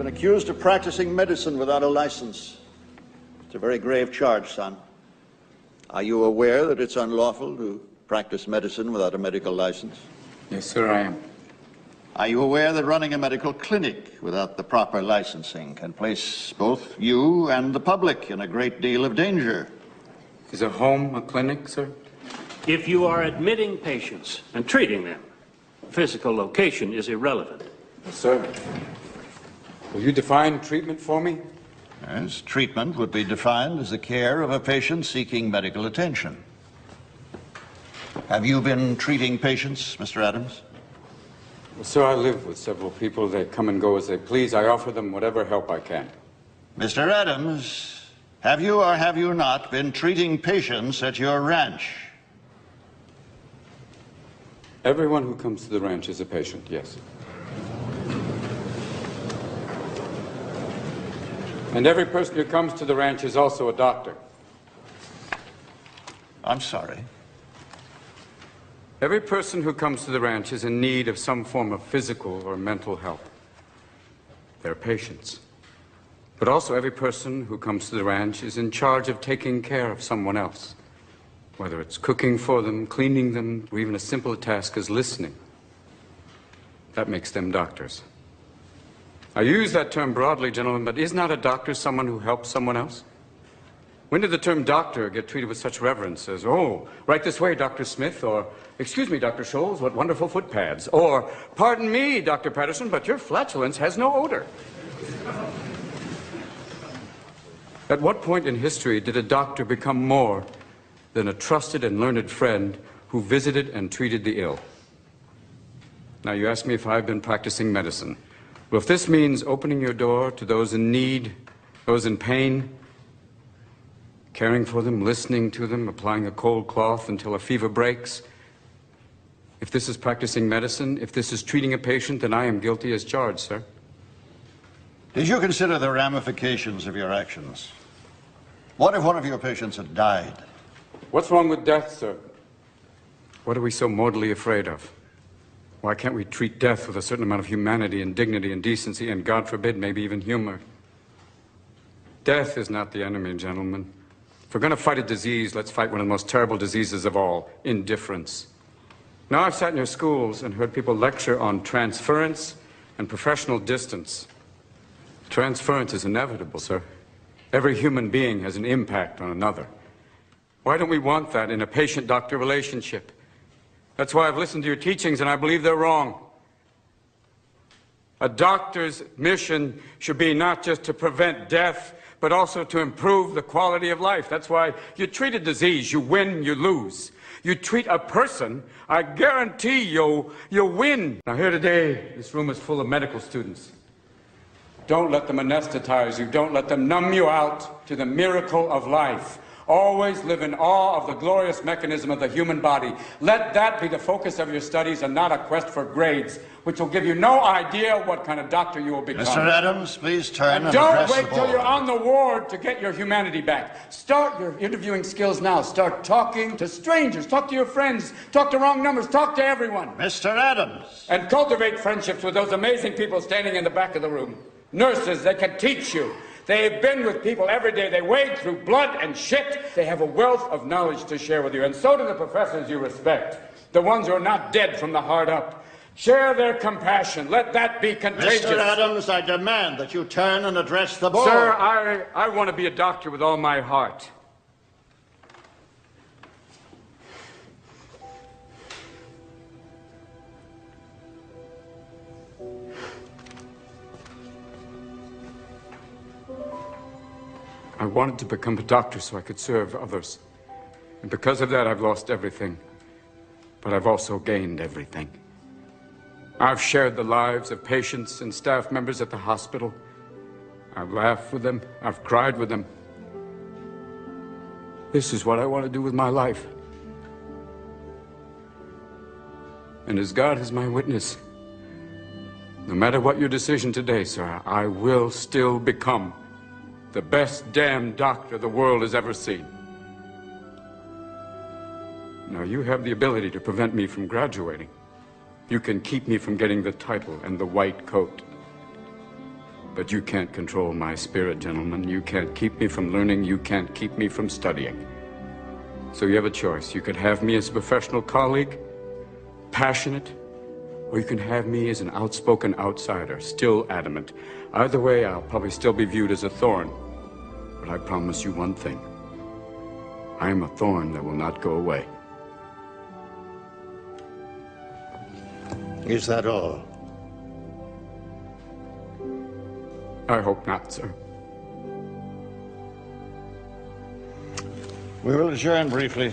been accused of practicing medicine without a license. It's a very grave charge, son. Are you aware that it's unlawful to practice medicine without a medical license? Yes, sir, I am. Are you aware that running a medical clinic without the proper licensing can place both you and the public in a great deal of danger? Is a home a clinic, sir? If you are admitting patients and treating them, physical location is irrelevant. Yes, sir. Will you define treatment for me? Yes, treatment would be defined as the care of a patient seeking medical attention. Have you been treating patients, Mr. Adams? Well, sir, I live with several people. They come and go as they please. I offer them whatever help I can. Mr. Adams, have you or have you not been treating patients at your ranch? Everyone who comes to the ranch is a patient, yes. And every person who comes to the ranch is also a doctor. I'm sorry. Every person who comes to the ranch is in need of some form of physical or mental help. They're patients. But also every person who comes to the ranch is in charge of taking care of someone else. Whether it's cooking for them, cleaning them, or even as simple a task as listening. That makes them doctors. I use that term broadly, gentlemen, but is not a doctor someone who helps someone else? When did the term doctor get treated with such reverence as, oh, right this way, Dr. Smith, or, excuse me, Dr. Scholes, what wonderful foot pads, or, pardon me, Dr. Patterson, but your flatulence has no odor. At what point in history did a doctor become more than a trusted and learned friend who visited and treated the ill? Now, you ask me if I've been practicing medicine. Well, if this means opening your door to those in need, those in pain, caring for them, listening to them, applying a cold cloth until a fever breaks, if this is practicing medicine, if this is treating a patient, then I am guilty as charged, sir. Did you consider the ramifications of your actions? What if one of your patients had died? What's wrong with death, sir? What are we so mortally afraid of? Why can't we treat death with a certain amount of humanity and dignity and decency and, God forbid, maybe even humor? Death is not the enemy, gentlemen. If we're going to fight a disease, let's fight one of the most terrible diseases of all, indifference. Now, I've sat in your schools and heard people lecture on transference and professional distance. Transference is inevitable, sir. Every human being has an impact on another. Why don't we want that in a patient-doctor relationship? That's why I've listened to your teachings and I believe they're wrong. A doctor's mission should be not just to prevent death, but also to improve the quality of life. That's why you treat a disease, you win, you lose. You treat a person, I guarantee you'll win. Now here today, this room is full of medical students. Don't let them anesthetize you. Don't let them numb you out to the miracle of life. Always live in awe of the glorious mechanism of the human body. Let that be the focus of your studies and not a quest for grades, which will give you no idea what kind of doctor you will become. Mr. Adams, please turn and don't address wait the till board. you're on the ward to get your humanity back. Start your interviewing skills now. Start talking to strangers. Talk to your friends. Talk to wrong numbers. Talk to everyone. Mr. Adams. And cultivate friendships with those amazing people standing in the back of the room. Nurses, they can teach you. They've been with people every day. They wade through blood and shit. They have a wealth of knowledge to share with you. And so do the professors you respect. The ones who are not dead from the heart up. Share their compassion. Let that be contagious. Mr. Adams, I demand that you turn and address the board. Sir, I want to be a doctor with all my heart. I wanted to become a doctor so I could serve others. And because of that, I've lost everything. But I've also gained everything. I've shared the lives of patients and staff members at the hospital. I've laughed with them. I've cried with them. This is what I want to do with my life. And as God is my witness, no matter what your decision today, sir, I will still become the best damn doctor the world has ever seen. Now, you have the ability to prevent me from graduating. You can keep me from getting the title and the white coat. But you can't control my spirit, gentlemen. You can't keep me from learning. You can't keep me from studying. So you have a choice. You could have me as a professional colleague, passionate, or you can have me as an outspoken outsider, still adamant. Either way, I'll probably still be viewed as a thorn. But I promise you one thing. I am a thorn that will not go away. Is that all? I hope not, sir. We will adjourn briefly.